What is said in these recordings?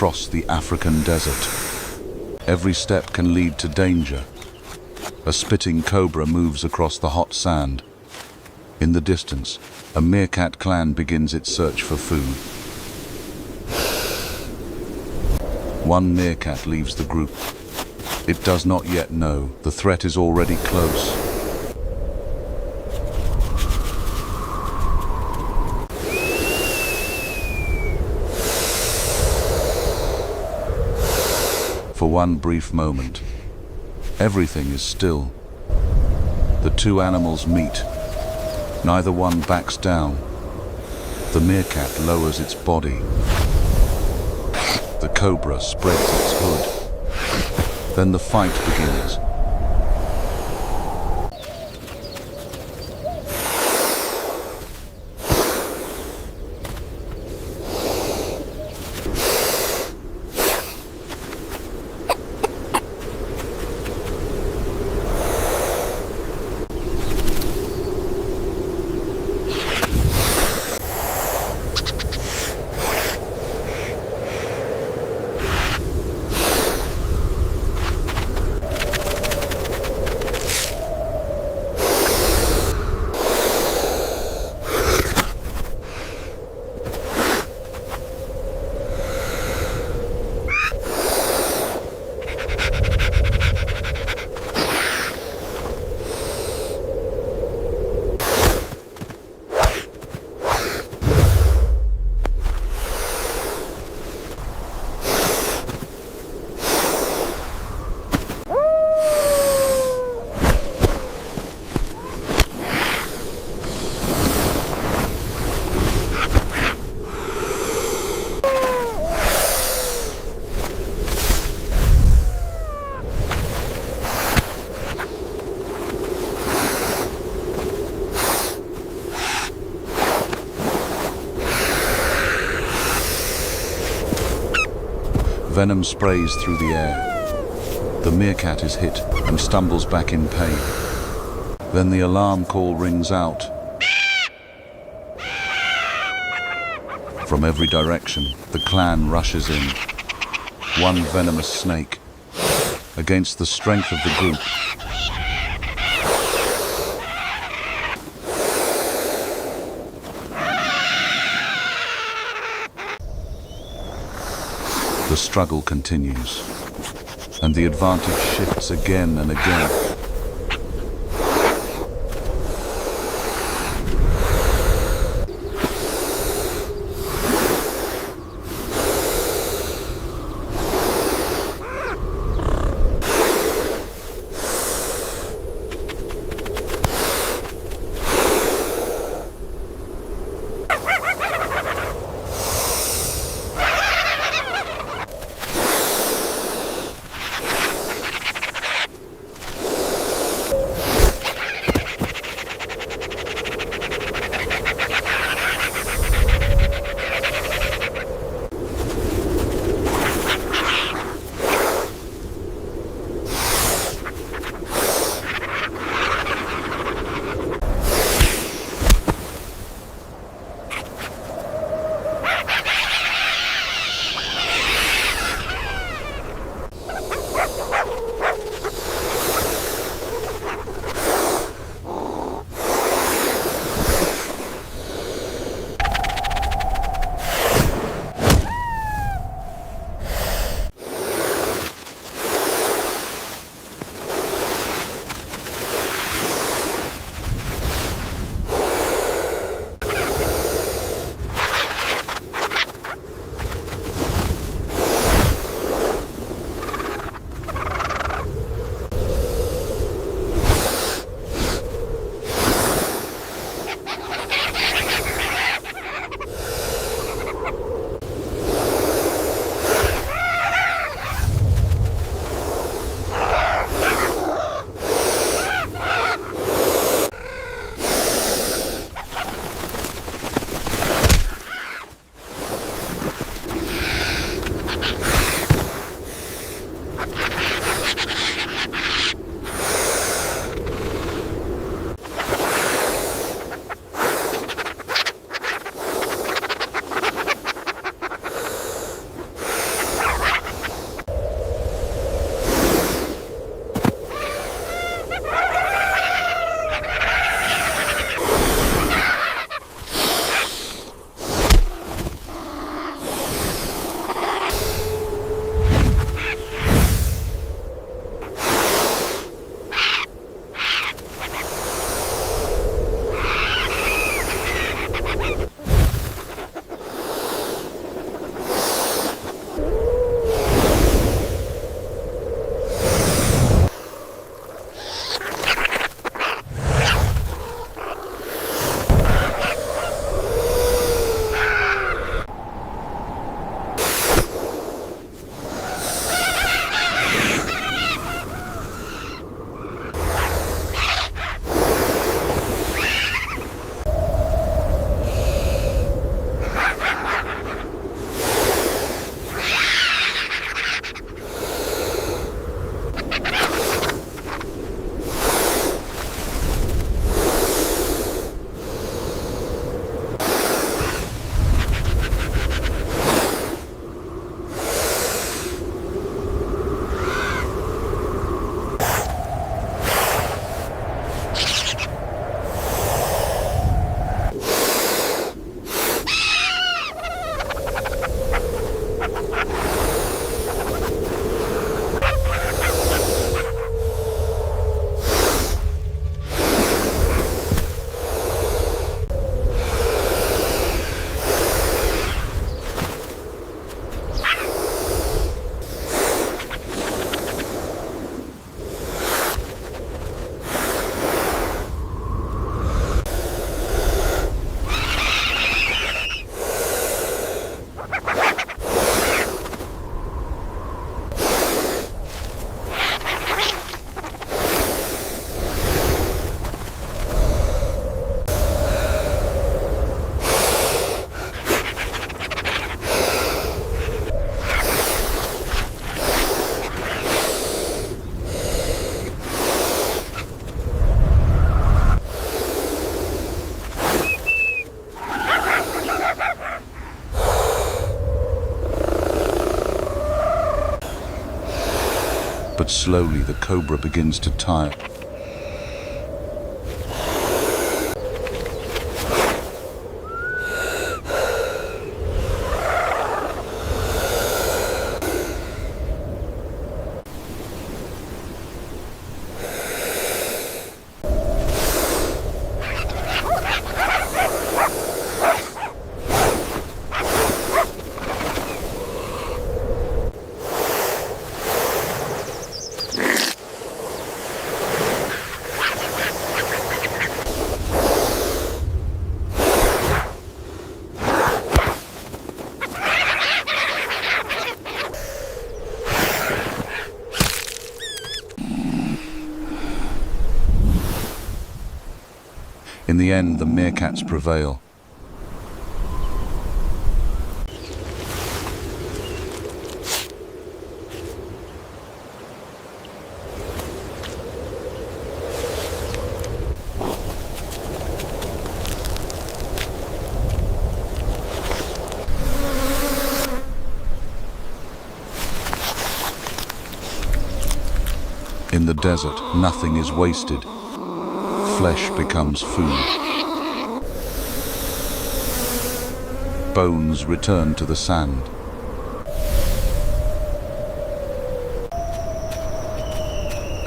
across the African desert. Every step can lead to danger. A spitting cobra moves across the hot sand. In the distance, a meerkat clan begins its search for food. One meerkat leaves the group. It does not yet know the threat is already close. For one brief moment, everything is still. The two animals meet. Neither one backs down. The meerkat lowers its body. The cobra spreads its hood. Then the fight begins. Venom sprays through the air. The meerkat is hit and stumbles back in pain. Then the alarm call rings out. From every direction, the clan rushes in. One venomous snake against the strength of the group. The struggle continues, and the advantage shifts again and again. But slowly the cobra begins to tire. In the end, the meerkats prevail. In the desert, nothing is wasted. Flesh becomes food. Bones return to the sand.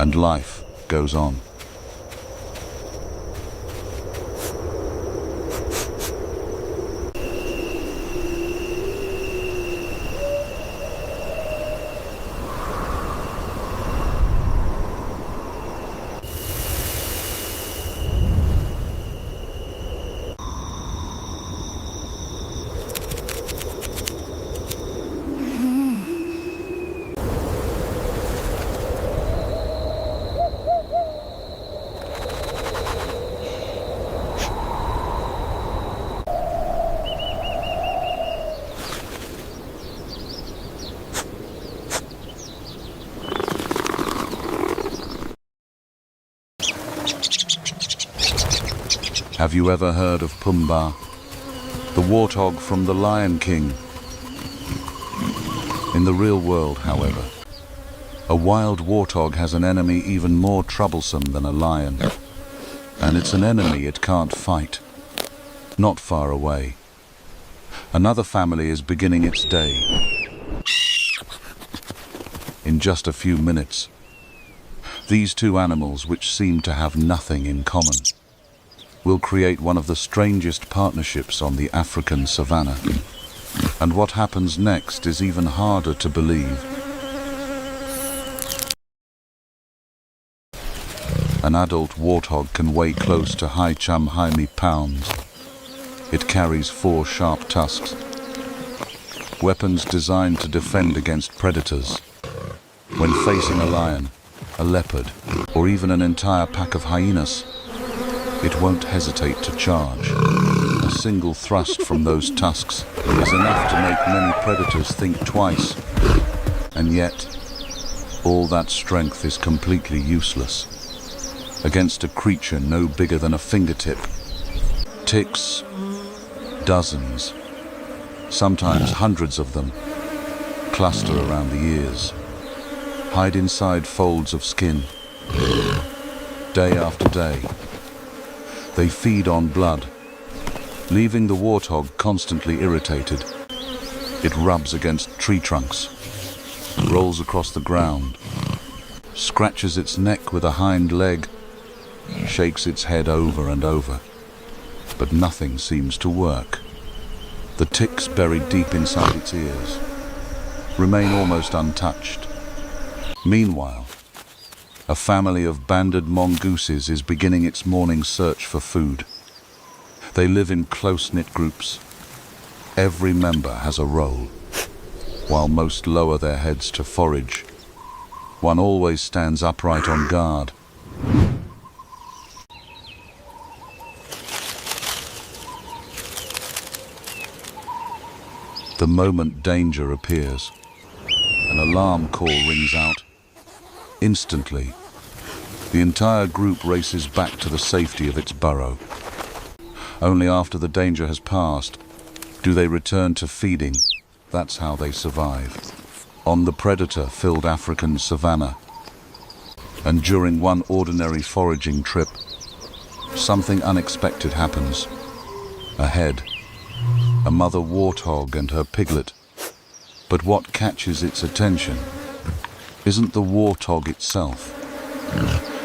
And life goes on. Have you ever heard of Pumbaa, the warthog from The Lion King? In the real world, however, a wild warthog has an enemy even more troublesome than a lion. And it's an enemy it can't fight. Not far away, another family is beginning its day. In just a few minutes, these two animals, which seem to have nothing in common, will create one of the strangest partnerships on the African savanna. And what happens next is even harder to believe. An adult warthog can weigh close to high pounds. It carries 4 sharp tusks, weapons designed to defend against predators. When facing a lion, a leopard, or even an entire pack of hyenas, it won't hesitate to charge. A single thrust from those tusks is enough to make many predators think twice. And yet, all that strength is completely useless against a creature no bigger than a fingertip. Ticks, dozens, sometimes hundreds of them, cluster around the ears, hide inside folds of skin. Day after day, they feed on blood, leaving the warthog constantly irritated. It rubs against tree trunks, rolls across the ground, scratches its neck with a hind leg, shakes its head over and over. But nothing seems to work. The ticks buried deep inside its ears remain almost untouched. Meanwhile, a family of banded mongooses is beginning its morning search for food. They live in close-knit groups. Every member has a role. While most lower their heads to forage, one always stands upright on guard. The moment danger appears, an alarm call rings out. Instantly, the entire group races back to the safety of its burrow. Only after the danger has passed do they return to feeding. That's how they survive. On the predator-filled African savanna, And during one ordinary foraging trip, something unexpected happens. Ahead, a mother warthog and her piglet. But what catches its attention isn't the warthog itself.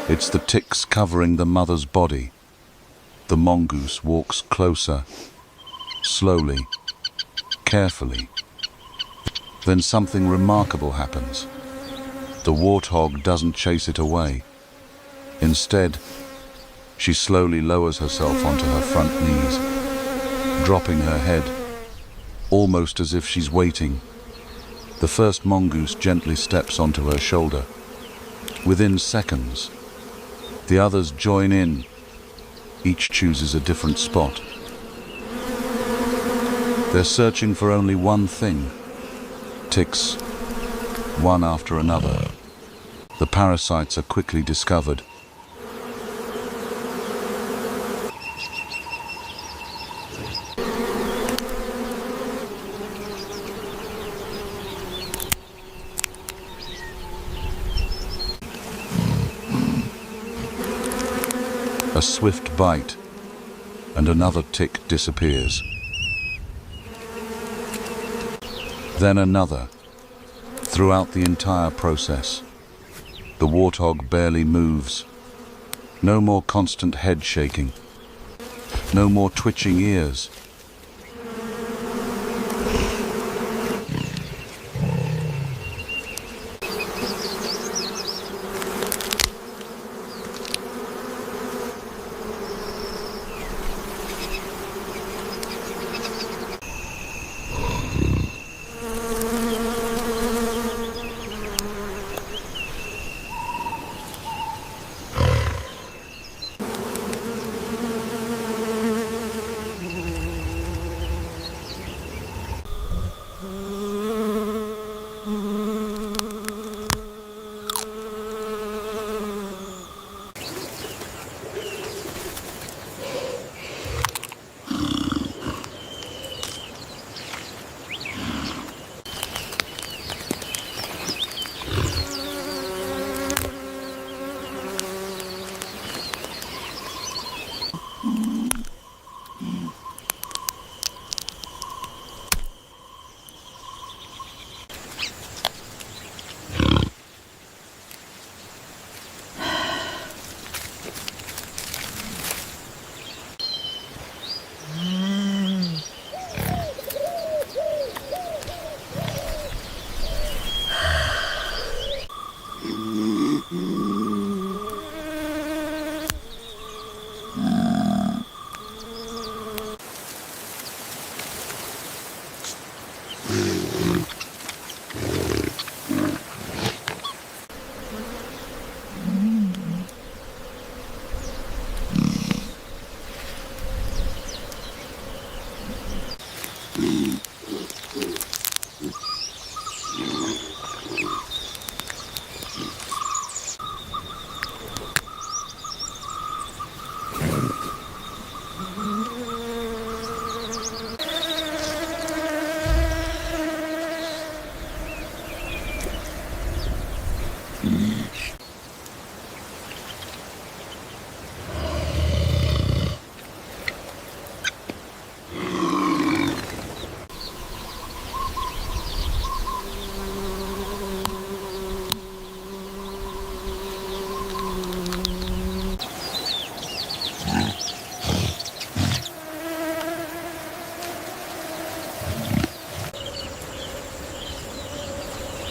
It's the ticks covering the mother's body. The mongoose walks closer, slowly, carefully. Then something remarkable happens. The warthog doesn't chase it away. Instead, she slowly lowers herself onto her front knees, dropping her head, almost as if she's waiting. The first mongoose gently steps onto her shoulder. Within seconds, the others join in. Each chooses a different spot. They're searching for only one thing. Ticks, one after another. The parasites are quickly discovered. A swift bite, and another tick disappears. Then another. Throughout the entire process, the warthog barely moves. No more constant head shaking. No more twitching ears.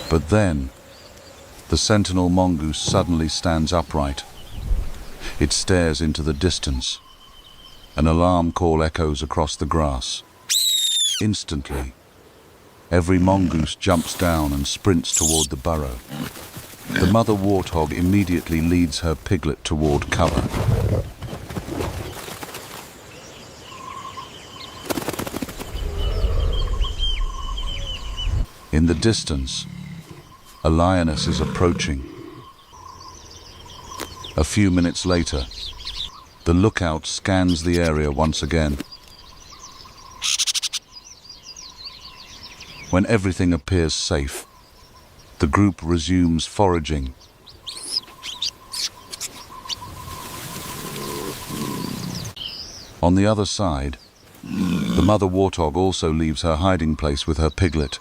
But then, the sentinel mongoose suddenly stands upright. It stares into the distance. An alarm call echoes across the grass. Instantly, every mongoose jumps down and sprints toward the burrow. The mother warthog immediately leads her piglet toward cover. In the distance, a lioness is approaching. A few minutes later, the lookout scans the area once again. When everything appears safe, the group resumes foraging. On the other side, the mother warthog also leaves her hiding place with her piglet.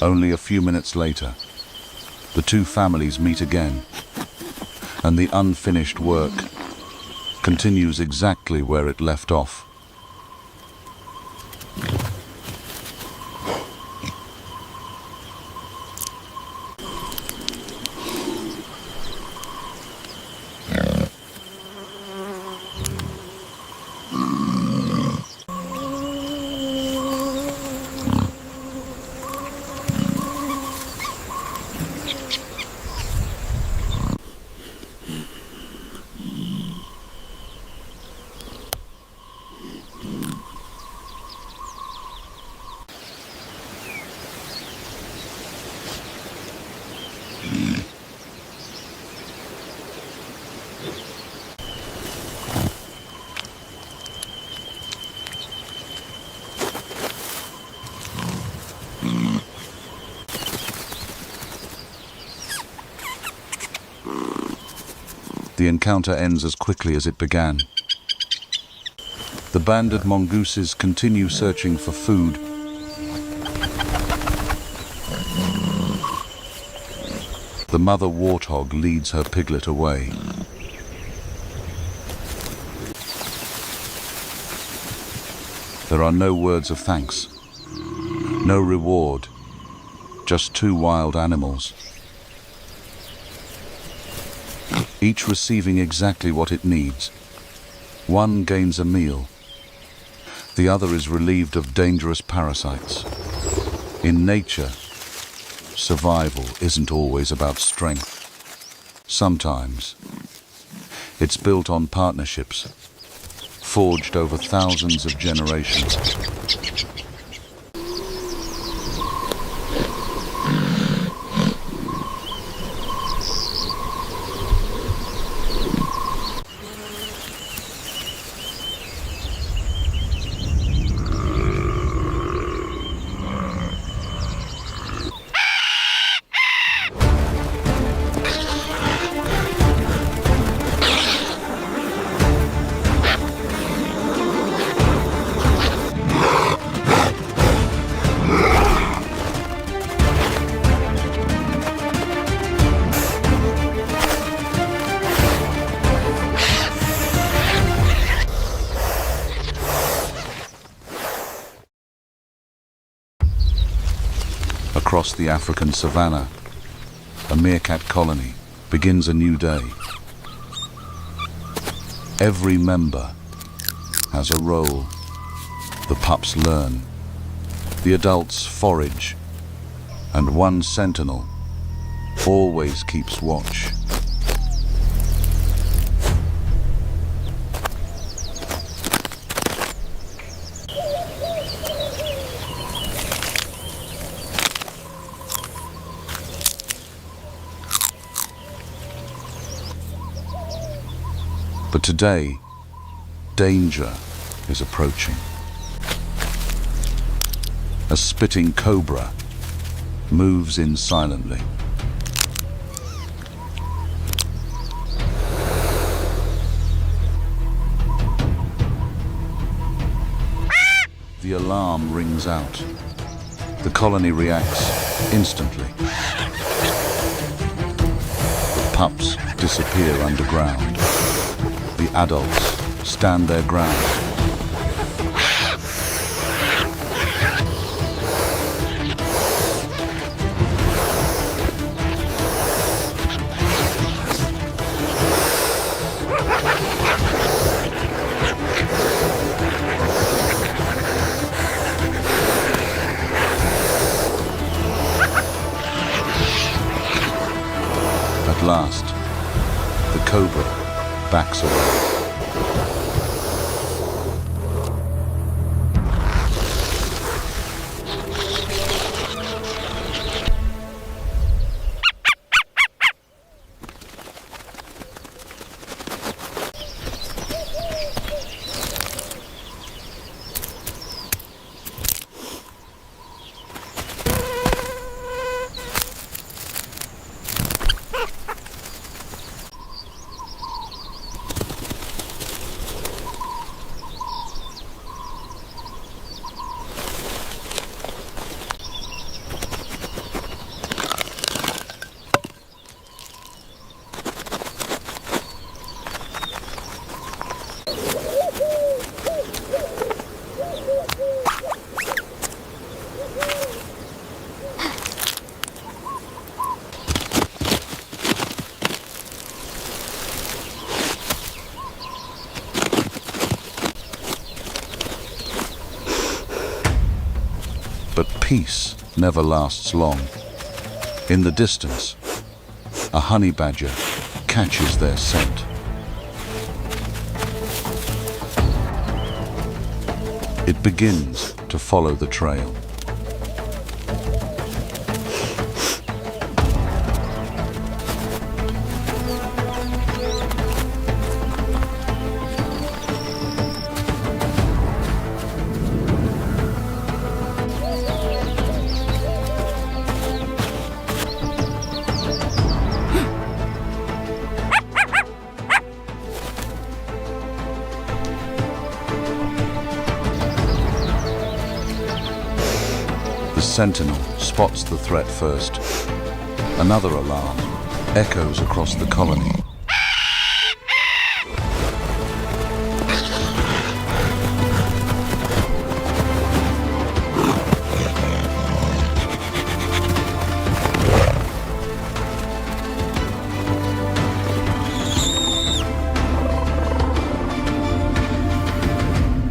Only a few minutes later, the two families meet again, and the unfinished work continues exactly where it left off. The encounter ends as quickly as it began. The banded mongooses continue searching for food. The mother warthog leads her piglet away. There are no words of thanks, no reward, just two wild animals, each receiving exactly what it needs. One gains a meal, the other is relieved of dangerous parasites. In nature, survival isn't always about strength. Sometimes it's built on partnerships, forged over thousands of generations. Across the African savannah, a meerkat colony begins a new day. Every member has a role. The pups learn, the adults forage, and one sentinel always keeps watch. But today, danger is approaching. A spitting cobra moves in silently. The alarm rings out. The colony reacts instantly. The pups disappear underground. The adults stand their ground. At last, the cobra backs away. But peace never lasts long. In the distance, a honey badger catches their scent. It begins to follow the trail. The sentinel spots the threat first. Another alarm echoes across the colony.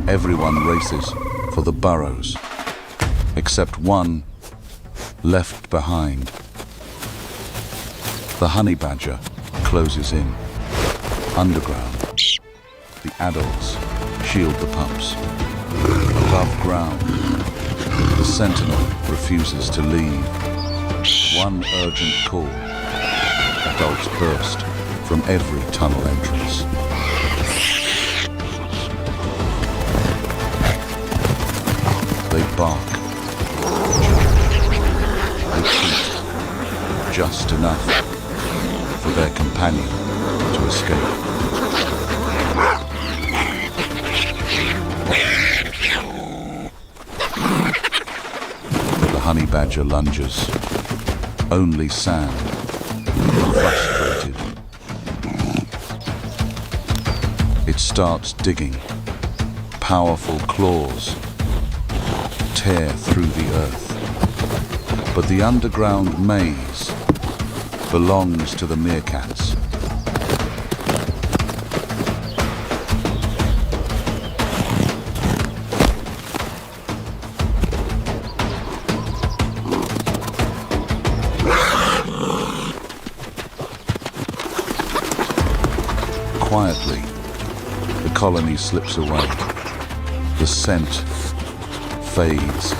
Everyone races for the burrows, except one left behind. The honey badger closes in. Underground, the adults shield the pups. Above ground, the sentinel refuses to leave. One urgent call. Adults burst from every tunnel entrance. They bark. They cheat. Just enough for their companion to escape. The honey badger lunges. Only sand. Frustrated. It starts digging. Powerful claws tear through the earth. But the underground maze belongs to the meerkats. Quietly, the colony slips away. The scent fades.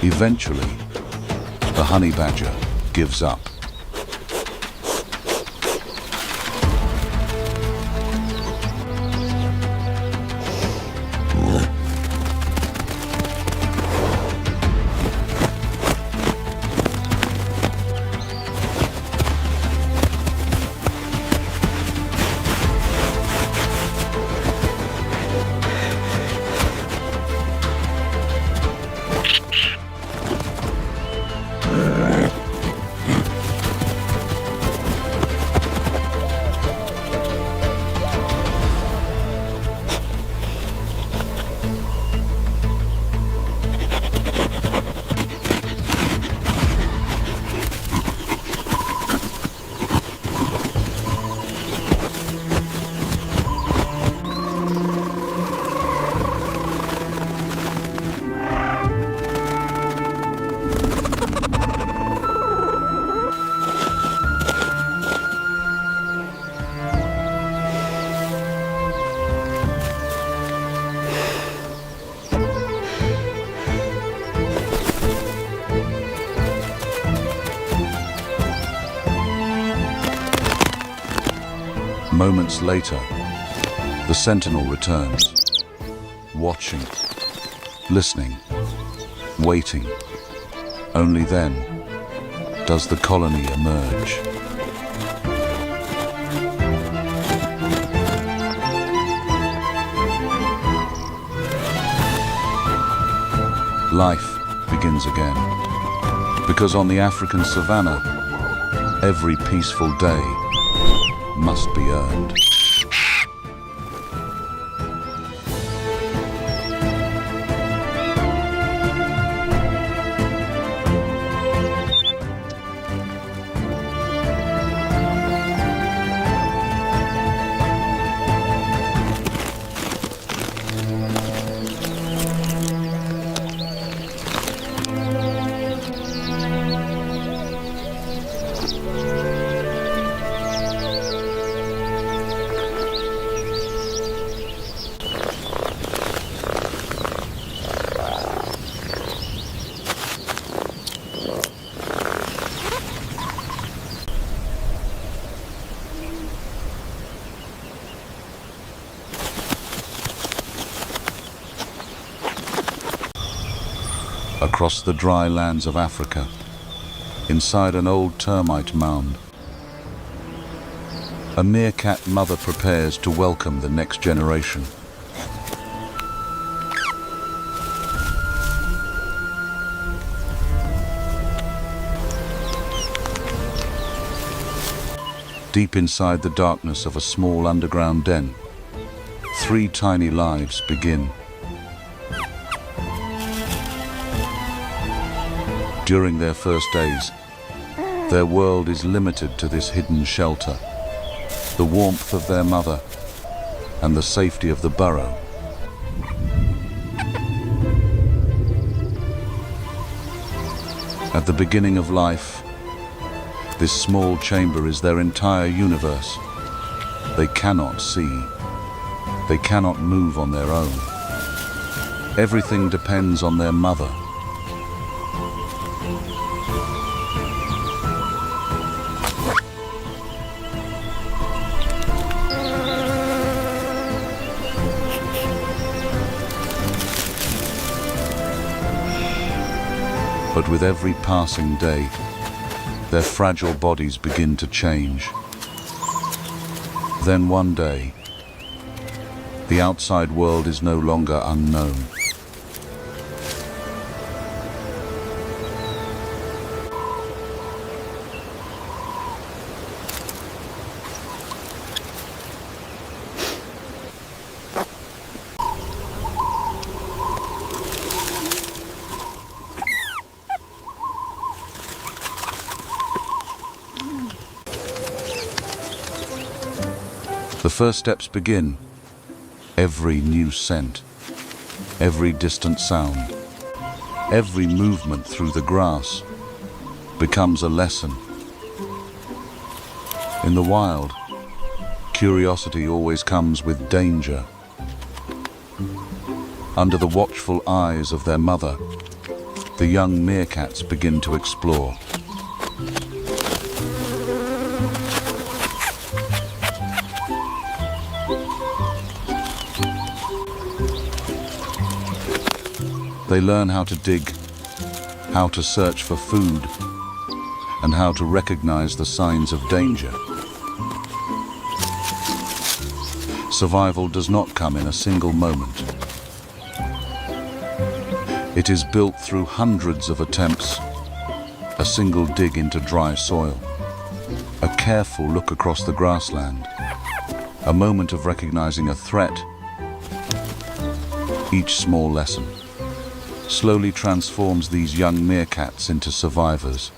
Eventually, the honey badger gives up. Moments later, the sentinel returns, watching, listening, waiting. Only then does the colony emerge. Life begins again, because on the African savannah, every peaceful day must be earned. Across the dry lands of Africa, inside an old termite mound, a meerkat mother prepares to welcome the next generation. Deep inside the darkness of a small underground den, 3 tiny lives begin. During their first days, their world is limited to this hidden shelter, the warmth of their mother, and the safety of the burrow. At the beginning of life, this small chamber is their entire universe. They cannot see. They cannot move on their own. Everything depends on their mother. But with every passing day, their fragile bodies begin to change. Then one day, the outside world is no longer unknown. The first steps begin. Every new scent, every distant sound, every movement through the grass becomes a lesson. In the wild, curiosity always comes with danger. Under the watchful eyes of their mother, the young meerkats begin to explore. They learn how to dig, how to search for food, and how to recognize the signs of danger. Survival does not come in a single moment. It is built through hundreds of attempts, a single dig into dry soil, a careful look across the grassland, a moment of recognizing a threat. Each small lesson slowly transforms these young meerkats into survivors.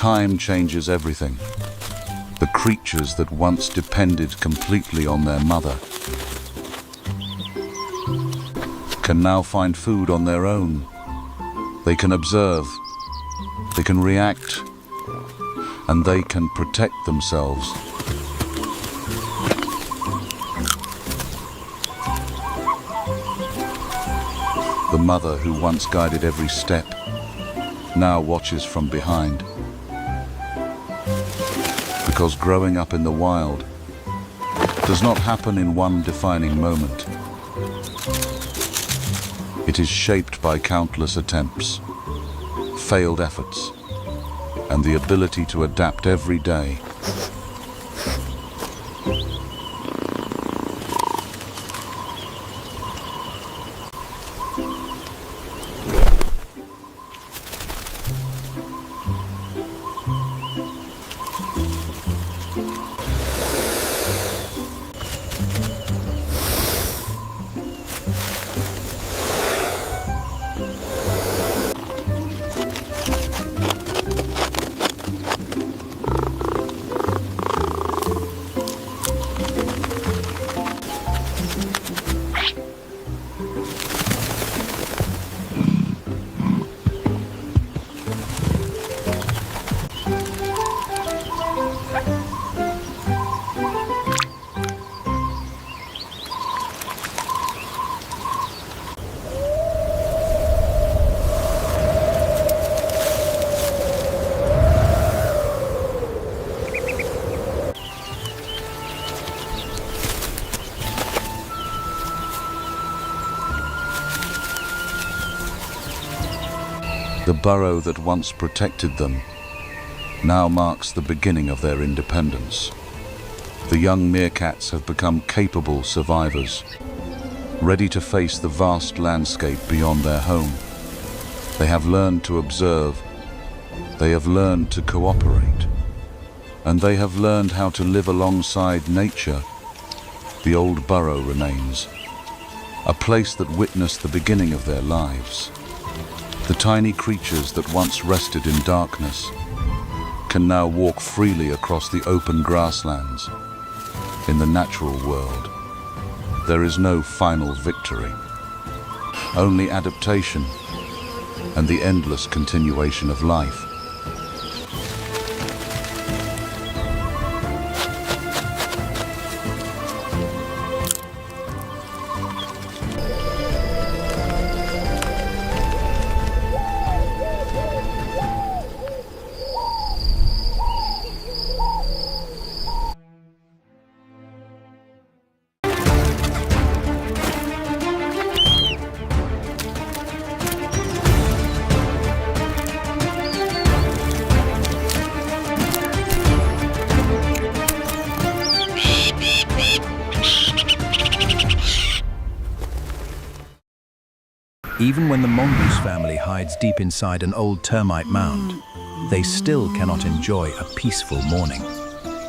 Time changes everything. The creatures that once depended completely on their mother can now find food on their own. They can observe, they can react, and they can protect themselves. The mother who once guided every step now watches from behind. Because growing up in the wild does not happen in one defining moment. It is shaped by countless attempts, failed efforts, and the ability to adapt every day. The burrow that once protected them now marks the beginning of their independence. The young meerkats have become capable survivors, ready to face the vast landscape beyond their home. They have learned to observe, they have learned to cooperate, and they have learned how to live alongside nature. The old burrow remains, a place that witnessed the beginning of their lives. The tiny creatures that once rested in darkness can now walk freely across the open grasslands. In the natural world, there is no final victory, only adaptation and the endless continuation of life. Even when the mongoose family hides deep inside an old termite mound, they still cannot enjoy a peaceful morning.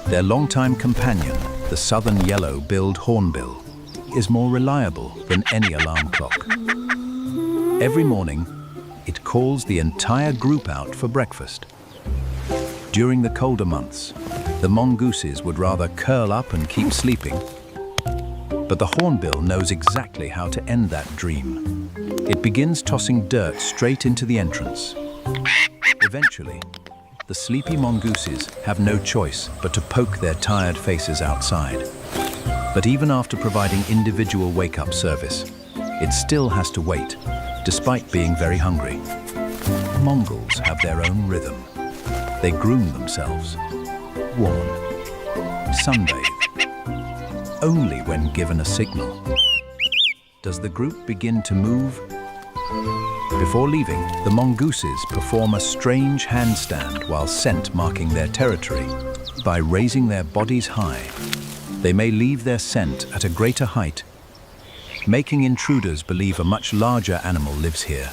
Their longtime companion, the southern yellow-billed hornbill, is more reliable than any alarm clock. Every morning, it calls the entire group out for breakfast. During the colder months, the mongooses would rather curl up and keep sleeping, but the hornbill knows exactly how to end that dream. It begins tossing dirt straight into the entrance. Eventually, the sleepy mongooses have no choice but to poke their tired faces outside. But even after providing individual wake-up service, it still has to wait, despite being very hungry. Mongols have their own rhythm. They groom themselves, warm, sunbathe. Only when given a signal does the group begin to move. Before leaving, the mongooses perform a strange handstand while scent marking their territory. By raising their bodies high, they may leave their scent at a greater height, making intruders believe a much larger animal lives here.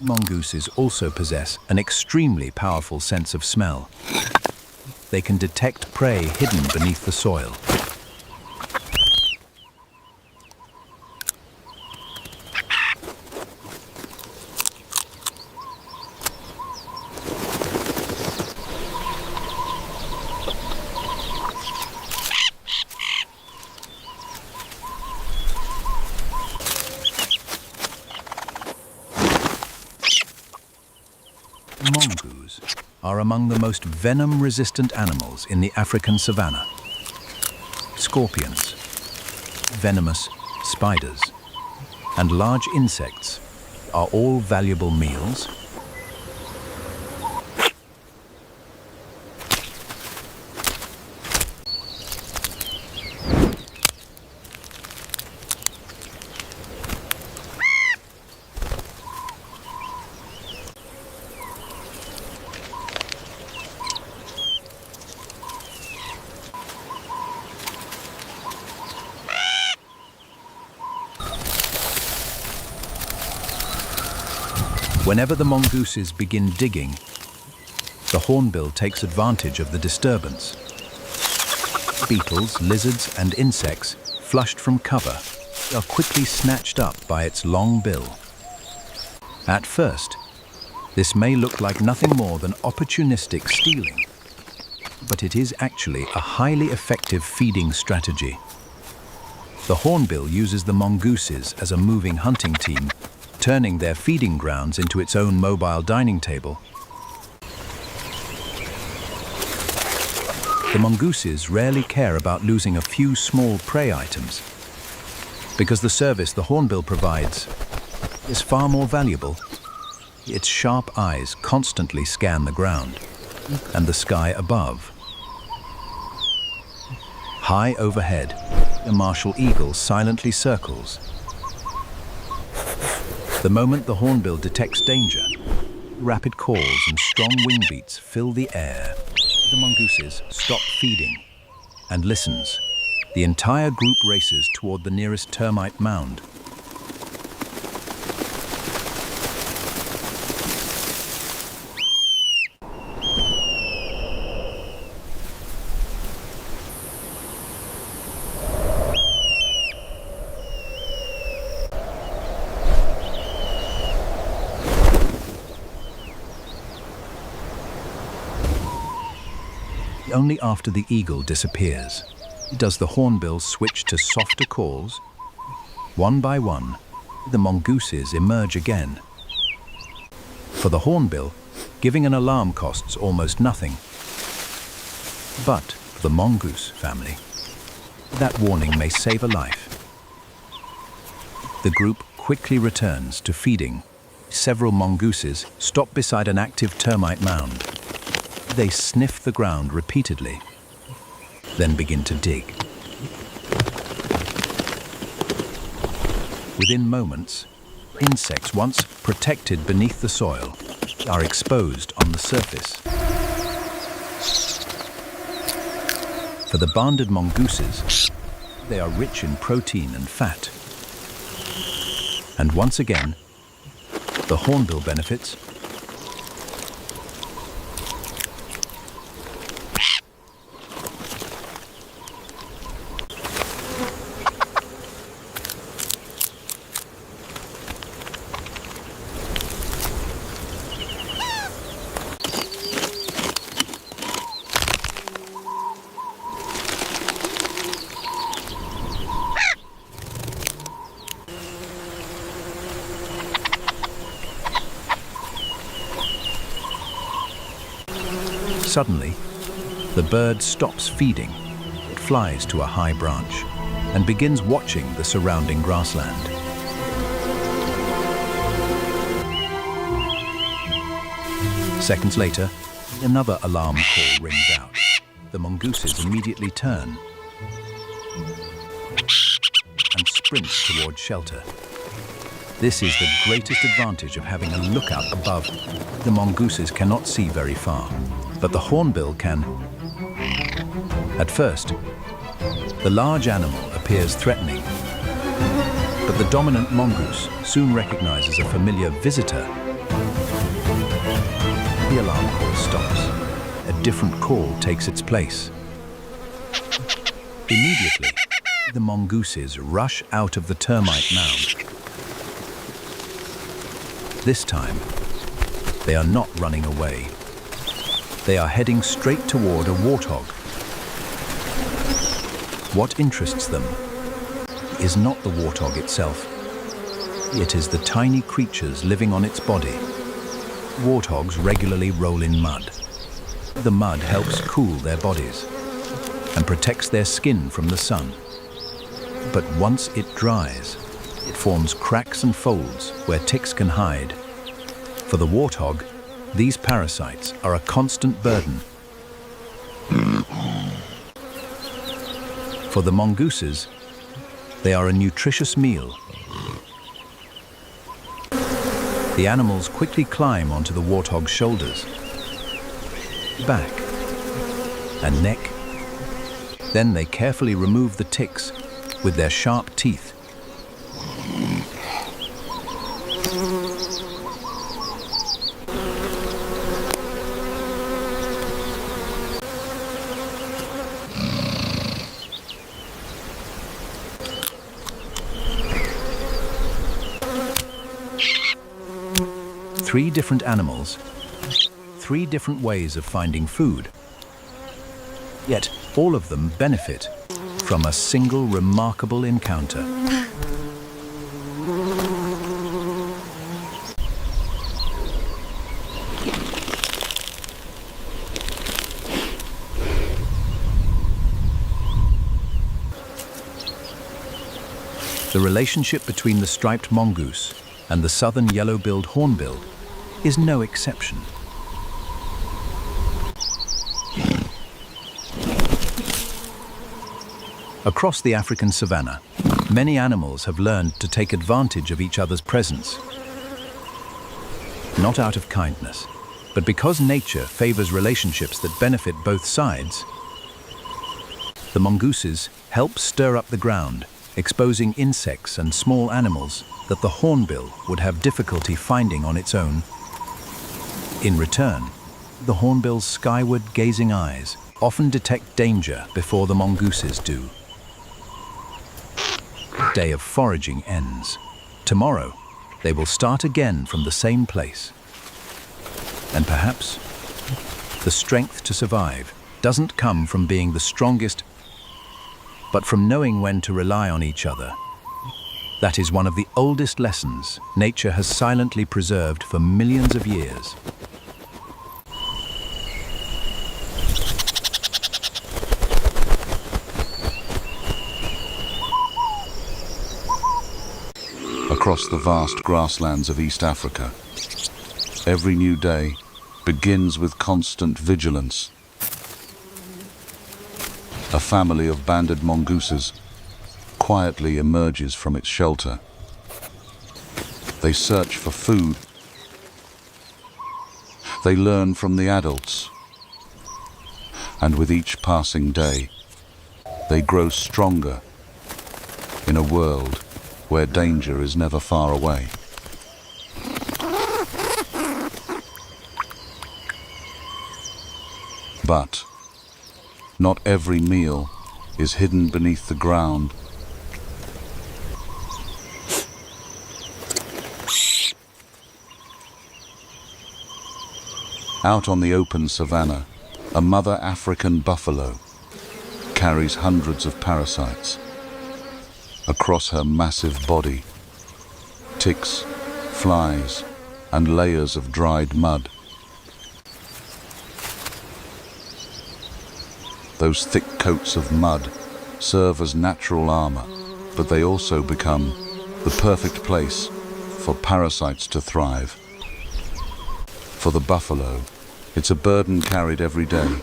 Mongooses also possess an extremely powerful sense of smell. They can detect prey hidden beneath the soil. are among the most venom-resistant animals in the African savanna. Scorpions, venomous spiders, and large insects are all valuable meals. Whenever the mongooses begin digging, the hornbill takes advantage of the disturbance. Beetles, lizards, and insects, flushed from cover, are quickly snatched up by its long bill. At first, this may look like nothing more than opportunistic stealing, but it is actually a highly effective feeding strategy. The hornbill uses the mongooses as a moving hunting team, turning their feeding grounds into its own mobile dining table. The mongooses rarely care about losing a few small prey items, because the service the hornbill provides is far more valuable. Its sharp eyes constantly scan the ground and the sky above. High overhead, a martial eagle silently circles. The moment the hornbill detects danger, rapid calls and strong wing beats fill the air. The mongooses stop feeding and listens. The entire group races toward the nearest termite mound. Only after the eagle disappears does the hornbill switch to softer calls. One by one, the mongooses emerge again. For the hornbill, giving an alarm costs almost nothing. But for the mongoose family, that warning may save a life. The group quickly returns to feeding. Several mongooses stop beside an active termite mound. They sniff the ground repeatedly, then begin to dig. Within moments, insects once protected beneath the soil are exposed on the surface. For the banded mongooses, they are rich in protein and fat. And once again, the hornbill benefits. Suddenly, the bird stops feeding. It flies to a high branch and begins watching the surrounding grassland. Seconds later, another alarm call rings out. The mongooses immediately turn and sprint towards shelter. This is the greatest advantage of having a lookout above. The mongooses cannot see very far, but the hornbill can. At first, the large animal appears threatening, but the dominant mongoose soon recognizes a familiar visitor. The alarm call stops. A different call takes its place. Immediately, the mongooses rush out of the termite mound. This time, they are not running away. They are heading straight toward a warthog. What interests them is not the warthog itself. It is the tiny creatures living on its body. Warthogs regularly roll in mud, The mud helps cool their bodies and protects their skin from the sun. But once it dries, it forms cracks and folds where ticks can hide. For the warthog, these parasites are a constant burden. For the mongooses, they are a nutritious meal. The animals quickly climb onto the warthog's shoulders, back, and neck. Then they carefully remove the ticks with their sharp teeth. Three different animals, three different ways of finding food. Yet all of them benefit from a single remarkable encounter. The relationship between the striped mongoose and the southern yellow-billed hornbill is no exception. Across the African savanna, many animals have learned to take advantage of each other's presence. Not out of kindness, but because nature favors relationships that benefit both sides. The mongooses help stir up the ground, exposing insects and small animals that the hornbill would have difficulty finding on its own. In return, the hornbill's skyward gazing eyes often detect danger before the mongooses do. The day of foraging ends. Tomorrow, they will start again from the same place. And perhaps the strength to survive doesn't come from being the strongest, but from knowing when to rely on each other. That is one of the oldest lessons nature has silently preserved for millions of years. Across the vast grasslands of East Africa, every new day begins with constant vigilance. A family of banded mongooses quietly emerges from its shelter. They search for food. They learn from the adults. And with each passing day, they grow stronger in a world where danger is never far away. But not every meal is hidden beneath the ground. Out on the open savanna, a mother African buffalo carries hundreds of parasites. Across her massive body, ticks, flies, and layers of dried mud. Those thick coats of mud serve as natural armor, but they also become the perfect place for parasites to thrive. For the buffalo, it's a burden carried every day.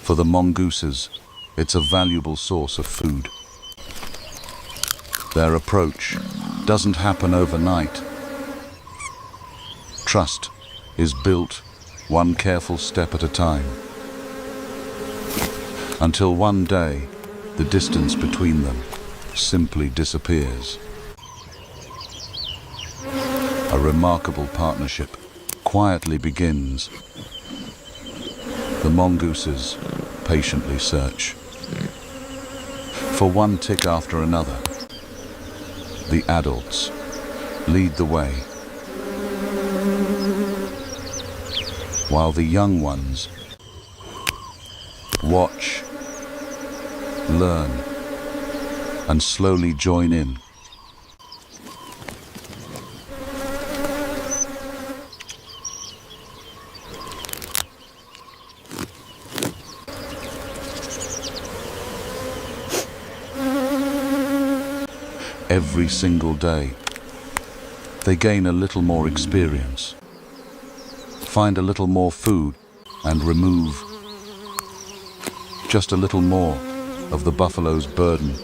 For the mongooses, it's a valuable source of food. Their approach doesn't happen overnight. Trust is built one careful step at a time, until one day the distance between them simply disappears. A remarkable partnership quietly begins. The mongooses patiently search for one tick after another. The adults lead the way, while the young ones watch, learn, and slowly join in. every single day. They gain a little more experience, find a little more food, and remove just a little more of the buffalo's burden.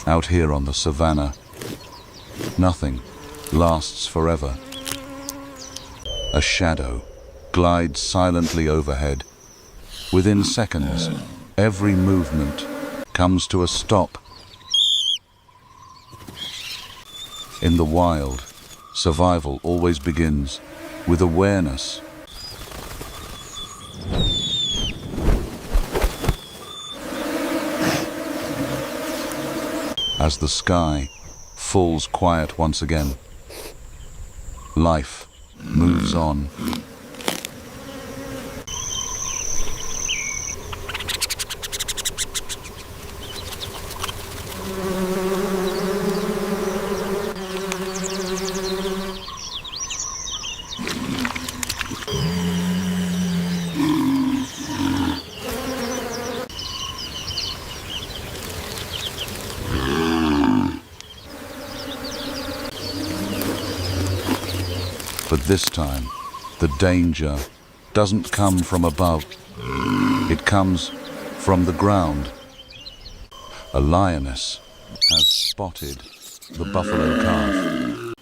Out here on the savannah, nothing lasts forever. A shadow glides silently overhead. Within seconds, every movement comes to a stop. In the wild, survival always begins with awareness. As the sky falls quiet once again, life moves on. But this time, the danger doesn't come from above. It comes from the ground. A lioness has spotted the buffalo calf.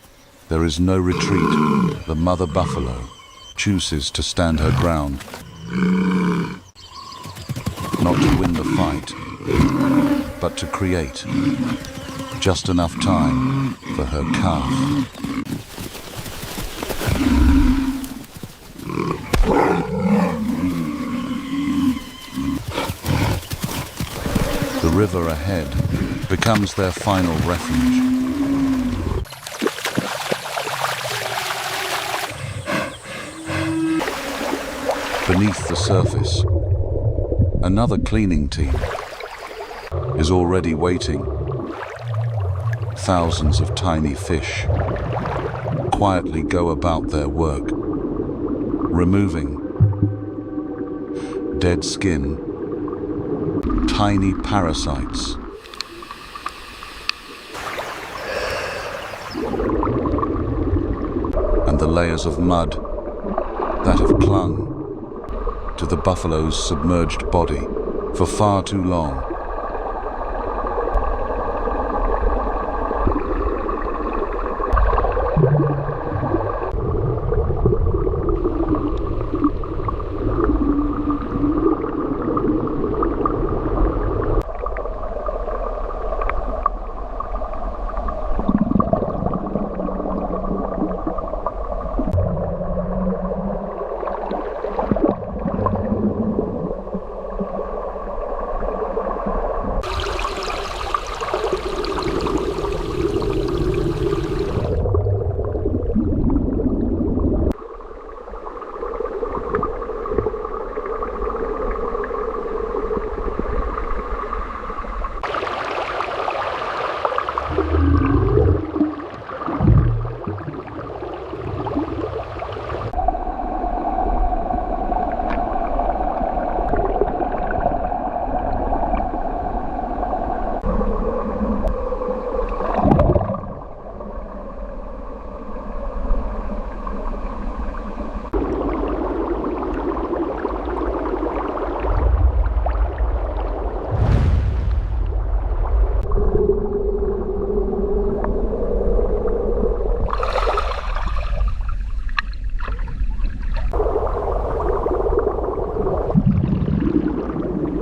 There is no retreat. The mother buffalo chooses to stand her ground. Not to win the fight, but to create just enough time for her calf. The river ahead becomes their final refuge. Beneath the surface, another cleaning team is already waiting. Thousands of tiny fish quietly go about their work, removing dead skin, tiny parasites, the layers of mud that have clung to the buffalo's submerged body for far too long.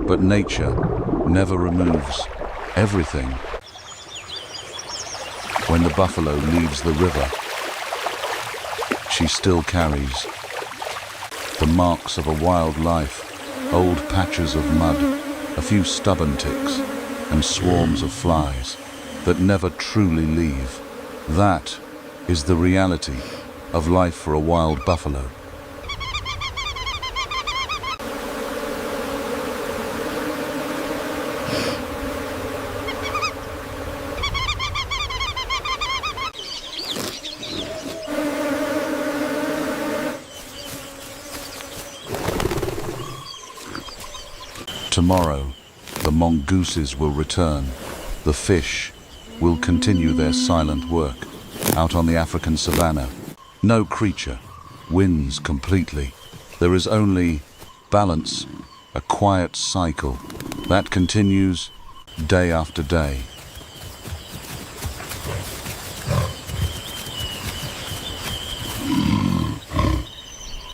But nature never removes everything. When the buffalo leaves the river, she still carries the marks of a wild life, old patches of mud, a few stubborn ticks, and swarms of flies that never truly leave. That is the reality of life for a wild buffalo. Tomorrow, the mongooses will return. The fish will continue their silent work out on the African savanna. No creature wins completely. There is only balance, a quiet cycle that continues day after day.